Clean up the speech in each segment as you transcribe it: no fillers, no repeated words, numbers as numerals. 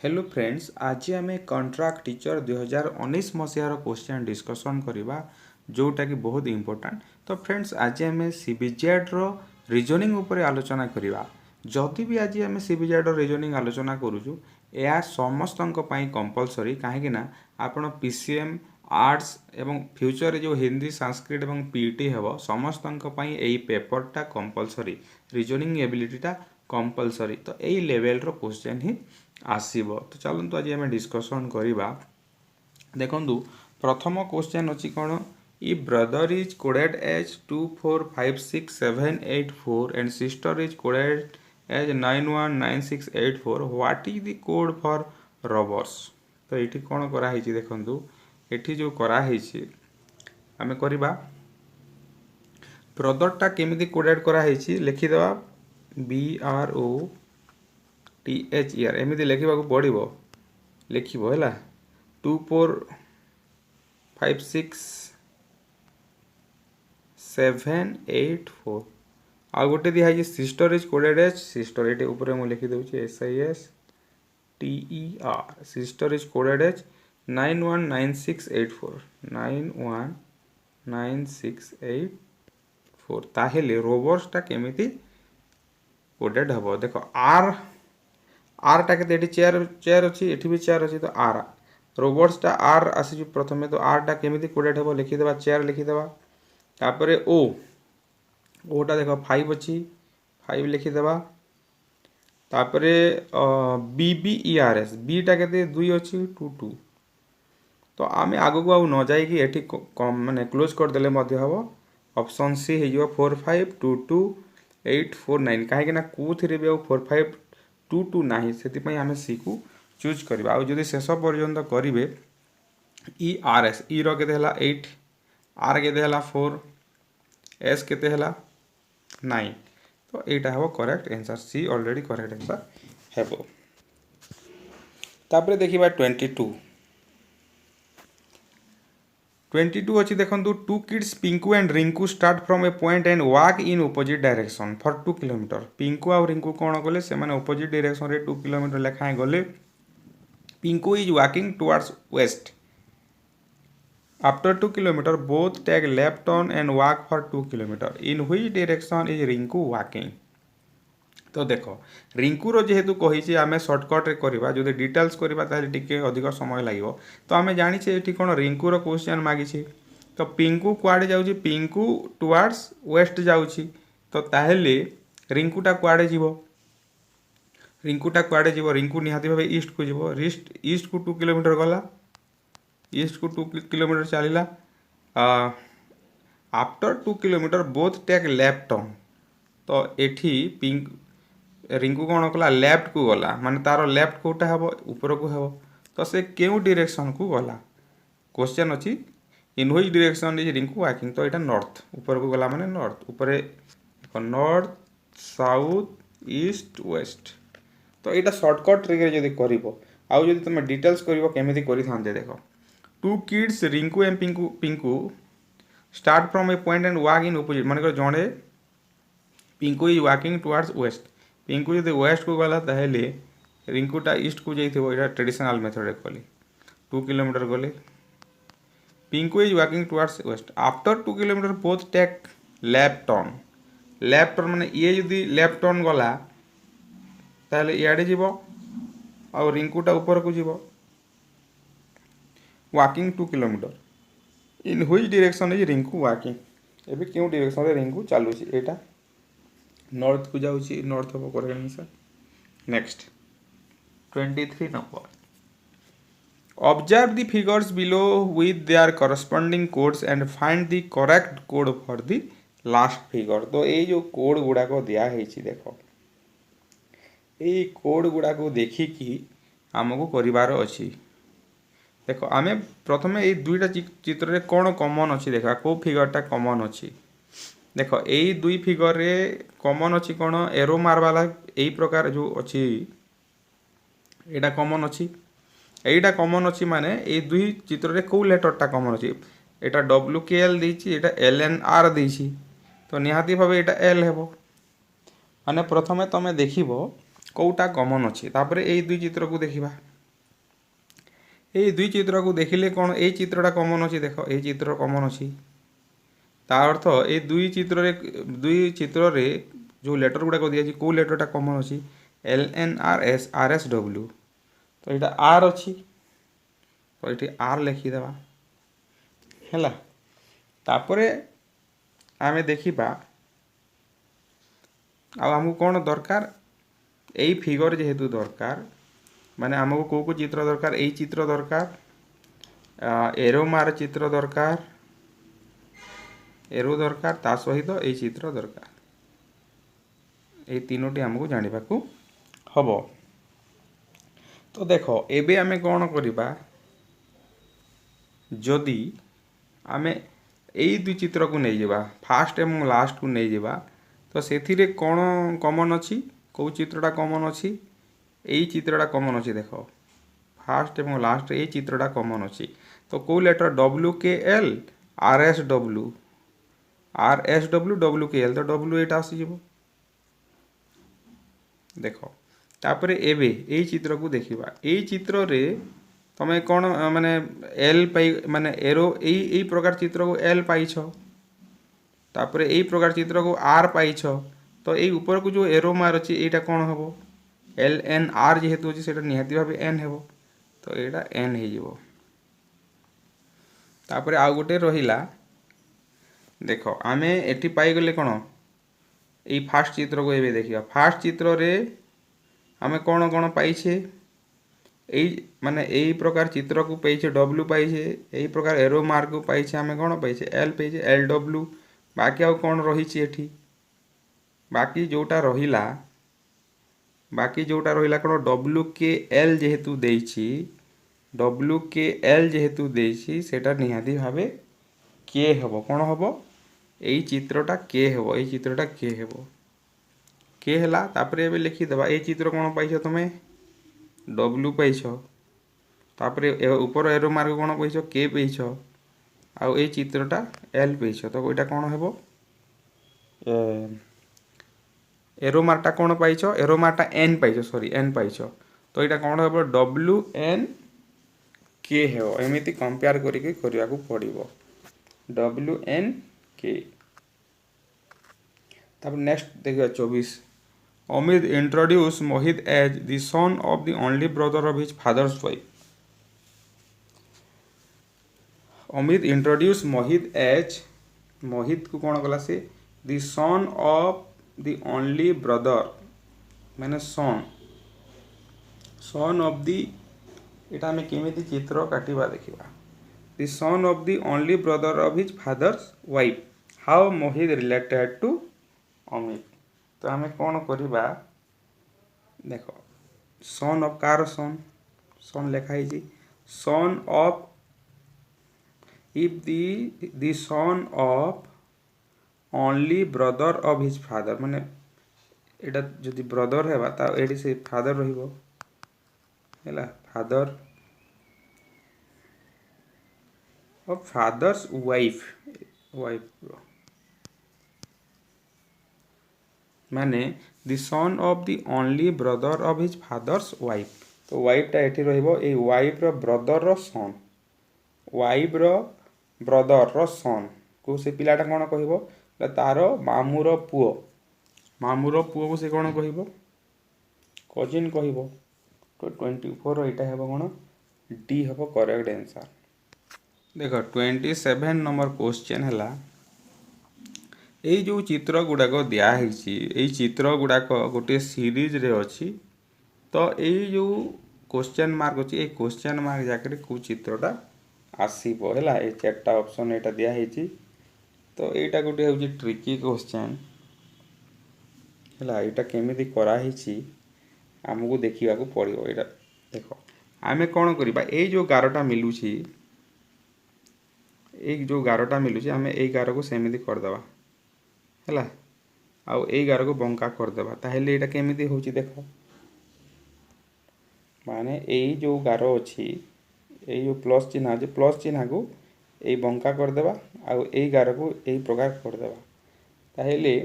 Hello friends, आज आम contract teacher 2019 मसीहार question discussion करवा जोटा कि बहुत इंपोर्टेंट। तो फ्रेंड्स, आज आम सीबीजेड रो रीजनिंग उपर आलोचना करवा। जदि भी आज आम सीबीजेड रो रीजनिंग आलोचना करूँ, यह समस्त कंपलसरी कहीं आपण पीसीएम आर्ट्स एवं फ्यूचर जो हिंदी संस्कृत और पीटी हेब समस्त यही पेपरटा कंपलसरी, रीजनिंग एबिलिटीटा कंपलसरी। तो यही लेवल रो क्वेश्चन ही आसीबो। तो चलतु आज आम डिस्कसन करवा। देखु प्रथम क्वेश्चन अच्छी कौन, इ brother is coded as 245678 and sister is coded as 919684, what is the code for robbers. तो ये कौन कराई देखु, ये जो कराई आम करवा ब्रदरटा केमी कोडेड कराई लिखिदेवा BROTHER एमती लिखा पड़ो, लिखल 245678 आ गोटे दिखाई sister is coded as sister, ये ऊपर मुझे लिखिदे SISTER, sister is coded as 919684 919684। ताहेले रोबर्सटा केमिति कोडेड हम देख आर टा के चेयर चेयर अच्छी, ये भी चेयर अच्छी। तो आर रोबर्ट्सटा आर आसी प्रथम। तो आर टा केमी कोडेड हम लिखिदेवा चेयर लिखिदेवा। तापर ओटा देख 5 अच्छी, 5 लिखिदेवा। तापर BBERS बीटा के 2 अच्छी 2 तो आम आग को न जाकि ये माने क्लोज करदे हम। ऑप्शन सी हो 4522849 कहीं कौन भी 4522 ना से आम सी को चूज करवा। आदि शेष पर्यंत करेंगे ERS ई के 8, आर के 4, एस के 9। तो यहाँ हम करेक्ट आंसर, सी ऑलरेडी करेक्ट आंसर है। तापर देखिए 22 अच्छी देखो, 2 kids Pinku and Rinku start from A point and walk in opposite direction for 2 kilometre. Pinku और रिंकू कौन कले से ऑपोजिट डायरेक्शन रे 2 किलोमीटर लेखाएं गले। Pinku is walking towards west. After 2 kilometre both take left turn and walk for 2 kilometre. In which direction is Rinku walking. तो देख रिंकूर जेहेतु कही आम सर्टकट रे करवा, जो डिटेल्स करवा टी अधिक समय लगे। तो आम जाचे ये कौन रिंकूर क्वेश्चन मागी। तो पिंकू कुआड़े जाऊँगी, पिंकू टुवर्ड्स वेस्ट जाऊँगी। तो ताहेले रिंकूटा कुआड़े जीव, रिंकूटा कुआड़े जीव, रिंकू निहाती भाव ईस्ट को जीव। ईस्ट को 2 किलोमीटर गला, ईस्ट को 2 किलोमीटर चलला। After 2 kilometre both take left turn. तो एठी रिंकू कौन कला लेफ्ट को गला, माने तार लेफ्ट कोटा हम ऊपर को हम। तो से क्यों डायरेक्शन को गला, क्वेश्चन अच्छी इन which direction is Rinku walking. तो यहाँ नॉर्थ ऊपर को गला माने नॉर्थ, ऊपर नॉर्थ साउथ ईस्ट वेस्ट। तो यहाँ सर्टकट ट्रिक जब कर तुम डिटेल्स करमी कर देख 2 kids Rinku and Pinku start from A point and walk in opposite. माने जड़े Pinku is walking towards waste, Pinku जो वेस्ट को गला ताहेले रिंकूटा ईस्ट को जाइए। ट्रेडिशनल मेथड कली 2 किलोमीटर गले। Pinku is walking towards west. After 2 kilometre both take left turn. Left turn माने ये जदि लेफ्ट टर्न गला ताहेले इआड़े जीव आ रिंकूटा ऊपर को जीव। Walking 2 kilometre in which direction is Rinku walking. एबे क्यों डायरेक्शन रे रिंकू चलुची, एटा नॉर्थ को जाऊँगी, नॉर्थ हम correct answer. Next 23 number, observe the figures below with their corresponding codes and find the correct code for the last figure. तो ये जो code गुड़ाक दिखाई देख, ये कोड गुड़ाक देखिकी आमको करार अच्छी। देख आम प्रथम ये 2टा चित्र रे कौन कॉमन अच्छी देखा, को फिगरटा कॉमन अच्छी। देख यही 2 फिगर रे कॉमन अच्छी कौन, एरो मार वाला यही प्रकार जो अच्छी यहाँ कॉमन अच्छी, यहीटा कॉमन अच्छी। माने ये 2 चित्र रे कौ लेटरटा कॉमन अच्छी, यहाँ WKL देछि, यहाँ LNR देछि। तो निहाती भाव यहाँ L हेबो। माने प्रथमे तुम देखिबो कौटा कॉमन अच्छी, तापर यही 2 चित्र को देखिबा। এই দুই চিত্রକୁ ଦେଖିଲେ କ'ଣ ଏଇ ଚିତ୍ରଟା କମନ୍ ଅଛି ଦେଖ ଏଇ ଚିତ୍ର କମନ୍ ଅଛି ତା ଅର୍ଥ ଏଇ ଦୁଇ ଚିତ୍ରରେ ଯେଉଁ ଲେଟର୍ ଗୁଡ଼ାକ ଦିଆଯାଇଛି କେଉଁ ଲେଟର୍ଟା କମନ୍ ଅଛି L N R S R S W ତ ଏଇଟା ଆର୍ ଅଛି ତ ଏଠି ଆର୍ ଲେଖିଦେବା ହେଲା ତାପରେ ଆମେ ଦେଖିବା ଆଉ ଆମକୁ କ'ଣ ଦରକାର ଏଇ ଫିଗର ଯେହେତୁ ଦରକାର ମାନେ ଆମକୁ କେଉଁ ଚିତ୍ର ଦରକାର ଏଇ ଚିତ୍ର ଦରକାର ଏରୋମାର ଚିତ୍ର ଦରକାର ଏରୋ ଦରକାର ତା ସହିତ ଏଇ ଚିତ୍ର ଦରକାର ଏଇ ତିନୋଟି ଆମକୁ ଜାଣିବାକୁ ହବ ତ ଦେଖ ଏବେ ଆମେ କ'ଣ କରିବା ଯଦି ଆମେ ଏଇ ଦୁଇ ଚିତ୍ରକୁ ନେଇଯିବା ଫାଷ୍ଟ ଏବଂ ଲାଷ୍ଟକୁ ନେଇଯିବା ତ ସେଥିରେ କ'ଣ କମନ୍ ଅଛି କେଉଁ ଚିତ୍ରଟା କମନ୍ ଅଛି ଏଇ ଚିତ୍ରଟା କମନ୍ ଅଛି ଦେଖ ଫାଷ୍ଟ ଏବଂ ଲାଷ୍ଟ ଏଇ ଚିତ୍ରଟା କମନ୍ ଅଛି ତ କେଉଁ letter W K L R S W R S W W के एल तो डब्ल्यू एटा आसीଯିବ ଦେଖ ତାପରେ ଏବେ ଏଇ ଚିତ୍ରକୁ ଦେଖିବା ଏଇ ଚିତ୍ରରେ ତମେ କ'ଣ ମାନେ ଏଲ୍ ପାଇ ମାନେ ଏରୋ ଏଇ ପ୍ରକାର ଚିତ୍ରକୁ ଏଲ୍ ପାଇଛ ତାପରେ ଏଇ ପ୍ରକାର ଚିତ୍ରକୁ ଆର୍ ପାଇଛ ତ ଏଇ ଉପରକୁ ଯେଉଁ ଏରୋ ମାର୍ ଅଛି ଏଇଟା କ'ଣ ହେବ ଏଲ୍ ଏନ୍ ଆର୍ ଯେହେତୁ ଅଛି ସେଇଟା ନିହାତି ଭାବେ ଏନ୍ ହେବ ତ ଏଇଟା ଏନ୍ ହେଇଯିବ ତାପରେ ଆଉ ଗୋଟେ ରହିଲା ଦେଖ ଆମେ ଏଠି ପାଇଗଲେ କ'ଣ ଏଇ ଫାଷ୍ଟ ଚିତ୍ରକୁ ଏବେ ଦେଖିବା ଫାଷ୍ଟ ଚିତ୍ରରେ ଆମେ କ'ଣ କ'ଣ ପାଇଛେ ଏଇ ମାନେ ଏଇ ପ୍ରକାର ଚିତ୍ରକୁ ପାଇଛେ ଡବ୍ଲ୍ୟୁ ପାଇଛେ ଏଇ ପ୍ରକାର ଏରୋ ମାର୍କକୁ ପାଇଛେ ଆମେ କ'ଣ ପାଇଛେ ଏଲ୍ ପାଇଛେ ଏଲ୍ ଡବ୍ଲ୍ୟୁ ବାକି ଆଉ କ'ଣ ରହିଛି ଏଠି ବାକି ଯେଉଁଟା ରହିଲା କ'ଣ ଡବ୍ଲ୍ୟୁ କେ ଏଲ୍ ଯେହେତୁ ଦେଇଛି ଡବ୍ଲ୍ୟୁ କେ ଏଲ୍ ଯେହେତୁ ଦେଇଛି ସେଇଟା ନିହାତି ଭାବେ କେ ହେବ କ'ଣ ହେବ এই চিত্রটা কে হব এই চিত্রটা কে হব কে হেলা তারপরে এবে লিখিদেবা এই চিত্র কোণ পাইছ তুমি ডব্লু পাইছ তারপরে উপর এরো মার্ক কোণ পাইছ কে পাইছ আউ এই চিত্রটা এল পাইছ তো ওইটা কোণ হব এরো মার্কটা কোণ পাইছ এরো মার্কটা এন পাইছ সরি এন পাইছ তো এটা কোণ হব ডব্লু এন কে হব এমিতি কম্পেয়ার করিকি করিବାକୁ পড়িব ডব্লু এন के तब नेक्स्ट देखिए 24 Amit introduce Mohit as the son of the only brother of his father's wife Amit introduce Mohit as Mohit को कौन कला से the son of the only brother माने सन ऑफ द एटा हमें केमिति चित्र काटिबा देखिबा the son of the only brother of his father's wife how Mohit related to Amit तो आम कौन करवा देख सन ऑफ कार सन लिखाई son of if the son of only brother of his father माने एटा जदि ब्रदर है ये से फादर रहा फादर ऑफ फादर्स वाइफ माने the son of the only brother of his father's wife तो वाइफटा एठी रहिबो ए वाइफ रो ब्रदर रो सन वाइफ रो ब्रदर रो सन को से पिलाटा कोन कहबो तारो मामू रो पुओ को से कोन कहबो कजिन कहबो तो 24 रो एटा हेबो कोन डी हेबो करेक्ट आंसर देख 27 नंबर क्वेश्चन है जो चित्र गुड़ाक दिखाई चित्र गुड़ाक गोटे सीरीज रे अच्छी तो यही जो क्वेश्चन मार्क अच्छी ये क्वेश्चन मार्क जाकर कौ चित्रटा आसो है ये चार्टा ऑप्शन यहाँ दिखाई तो यहाँ गोटे हूँ ट्रिकी क्वेश्चन है यहाँ केमी कराही आमको देखा पड़ो यहाँ देख आम कौन करवा ये जो गारटा मिलूँ ये जो गारटा मिलूँ आम ये गार को सेमती करदे है आउ ये गार को बंका करदे ताहले यहाँ केमी हूँ देख माने यही जो गार अच्छी यही जो प्लस चिन्ह अच्छे प्लस चिन्ह को यही बंका करदे आउ यही गार को यही प्रकार करदे ताहले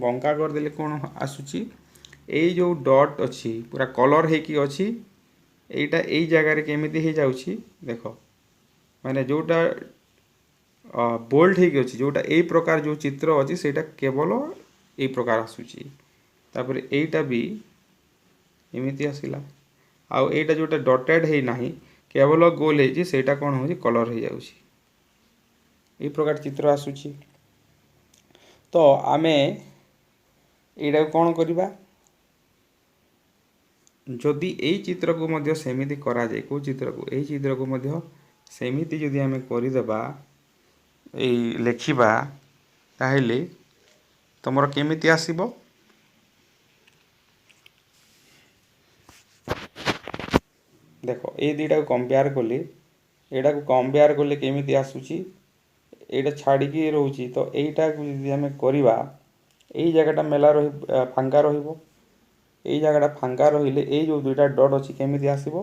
बंका करदे कौन आसूची यही जो डॉट अच्छी पूरा कलर है कि अच्छी এইটা এই জায়গাରେ କେମିତି ହେଇଯାଉଛି ଦେଖ ମାନେ ଯୋଉଟା ବୋଲ୍ଡ ହେଇକି ଅଛି ଯୋଉଟା ଏଇ ପ୍ରକାର ଯୋଉ ଚିତ୍ର ଅଛି ସେଇଟା କେବଳ ଏଇ ପ୍ରକାର ଆସୁଛି ତାପରେ ଏଇଟା ବି ଏମିତି ଆସିଲା ଆଉ ଏଇଟା ଯୋଉଟା ଡଟେଡ୍ ହେଇନାହିଁ କେବଳ ଗୋଲ ହେଇଛି ସେଇଟା କ'ଣ ହେଉଛି କଲର୍ ହେଇଯାଉଛି ଏଇ ପ୍ରକାର ଚିତ୍ର ଆସୁଛି ତ ଆମେ ଏଇଟାକୁ କ'ଣ କରିବା ଯଦି ଏଇ ଚିତ୍ରକୁ ମଧ୍ୟ ସେମିତି କରାଯାଏ କେଉଁ ଚିତ୍ରକୁ ଏଇ ଚିତ୍ରକୁ ମଧ୍ୟ ସେମିତି ଯଦି ଆମେ କରିଦେବା ଏଇ ଲେଖିବା ତାହେଲେ ତମର କେମିତି ଆସିବ ଦେଖ ଏଇ ଦୁଇଟାକୁ କମ୍ପେୟାର କଲେ ଏଇଟାକୁ କମ୍ପେୟାର କଲେ କେମିତି ଆସୁଛି ଏଇଟା ଛାଡ଼ିକି ରହୁଛି ତ ଏଇଟାକୁ ଯଦି ଆମେ କରିବା ଏଇ ଜାଗାଟା ମେଲା ଫାଙ୍କା ରହିବ ଏଇ ଜାଗାଟା ଫାଙ୍କା ରହିଲେ ଏଇ ଯେଉଁ ଦୁଇଟା ଡଟ୍ ଅଛି କେମିତି ଆସିବ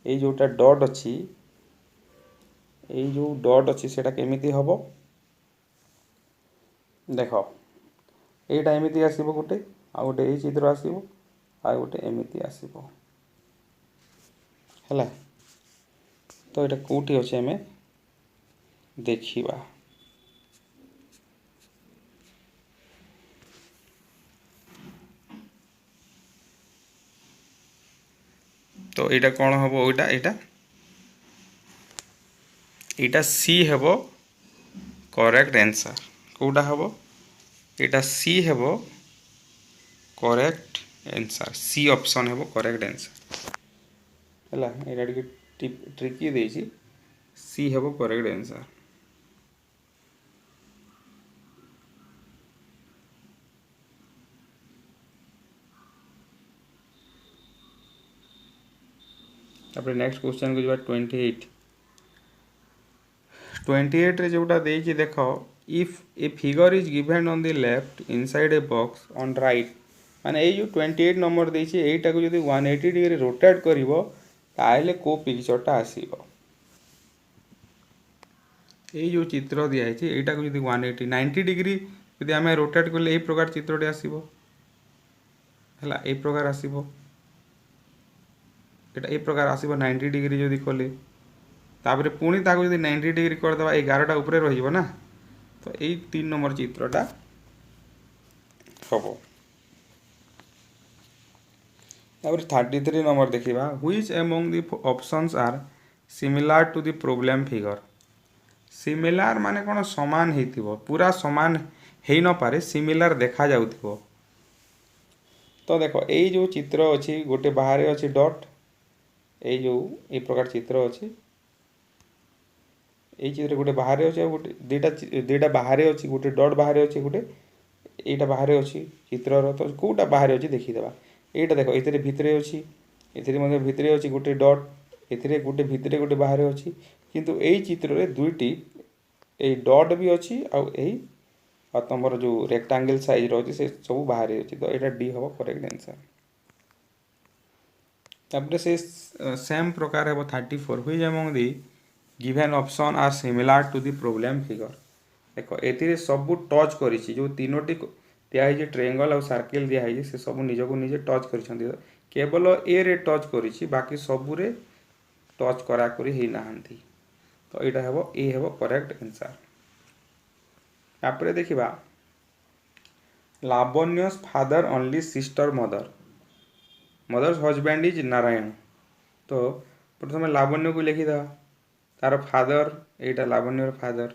ଏଇ ଯେଉଁଟା ଡଟ୍ ଅଛି ଏଇ ଯେଉଁ ଡଟ୍ ଅଛି ସେଇଟା କେମିତି ହେବ ଦେଖ ଏଇଟା ଏମିତି ଆସିବ ଗୋଟେ ଆଉ ଗୋଟେ ଏଇ ଚିତ୍ର ଆସିବ ଆଉ ଗୋଟେ ଏମିତି ଆସିବ ହେଲା ତ ଏଇଟା କେଉଁଠି ଅଛି ଆମେ ଦେଖିବା तो यहाँ कौन हम यहाँ सी हेब करेक्ट आंसर कौटा हम यहाँ सी हेब करेक्ट आंसर सी ऑप्शन हेब करेक्ट आंसर है यहाँ ट्रिकी देसी सी हेब करेक्ट आंसर तापर नेक्स्ट क्वेश्चन को जब 28 रे जोटा देछि देखो if a figure is given on the left inside a box on right माने ये जो 28 नंबर देछि एटा को जदी 180 डिग्री रोटेट करिवो ताले को पिक्चरटा आसीबो ये जो चित्र दिया है एटा को जदी 180 90 डिग्री जदी हमें रोटेट करले ए प्रकार चित्रटे आसीबो हला ए प्रकार आसीबो एटा ए प्रकार आसीबो 90 डिग्री जदी कले तापर पुणी ताको जदी 90 डिग्री कर दबा 11टा ऊपर रहिबो ना तो यही 3 नंबर चित्रटा हबो तापर 33 नंबर देखिबा which among the options are similar to the problem figure similar माने कोन समान हेतिबो पूरा समान हेइ न पारे सिमिलर देखा जाउथिबो तो देखो एई जो चित्र अछि गोटे बाहर अछि डॉट एई जो ए प्रकार चित्र अछि এই চিত্র গোটে বাহারে আছে গোটে দুইটা বাহারে আছে গোটে ডট বাহারে আছে গোটে এইটা বাহারে আছে চিত্রর তো কোটা বাহারে আছে দেখি দেবা এইটা দেখো এতে ভিতরে আছে এতে মধ্যে ভিতরে আছে গোটে ডট এতে গোটে ভিতরে গোটে বাহারে আছে কিন্তু এই চিত্রে দুইটি এই ডট भी আছে আর এই আর তোমার যে রেক্টাঙ্গল সাইজ রয়েছে সে সব বাহারে আছে তো এটা ডি হবো करेक्ट आंसर তারপরে সে সেম প্রকার হবো 34 which among the given option are similar to the problem figure देखो एथिरे सब टच करिछि जो तीनोटी दिया है ट्रायंगल और सर्कल दिया है से सब निज को निजे टच करिसंती केवल ए रे टच करिछि बाकी सब रे टच करा करी हे नाहंती तो एटा हेबो ए हेबो करेक्ट आंसर तापरे देखिबा Lavanya's father only sister mother's husband is Narayan तो प्रथम लावण्य को लिखि दा तार फादर एटा लावण्यर फादर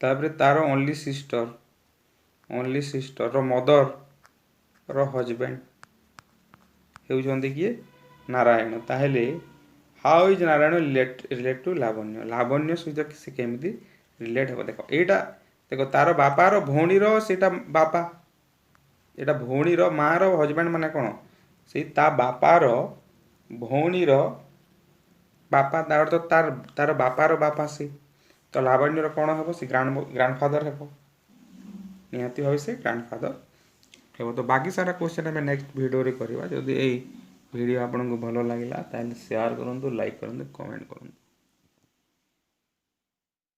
तापरे तार ओनली सिस्टर रो मदर रो हस्बैंड हेउछंती किए नारायण ताहेले how is Narayan relate to Lavanya सहित से केमिति रिलेट हो देखो एटा देखो तार बापा रो भौणी रो सेटा बापा एटा भौणी रो मां रो हस्बैंड माने कोन से ता बापा रो भौणी रो बापा तार तो तार बापार बापा से तो लावण्यर कौन हम से ग्रांडफादर हे निहाती भाव से ग्रांडफादर हे तो बाकी सारा क्वेश्चन आम नेक्स्ट वीडियो रे करवा जदि ये वीडियो आपको भल लगे ताल शेयर करूँ लाइक करूँ कमेंट करूँ।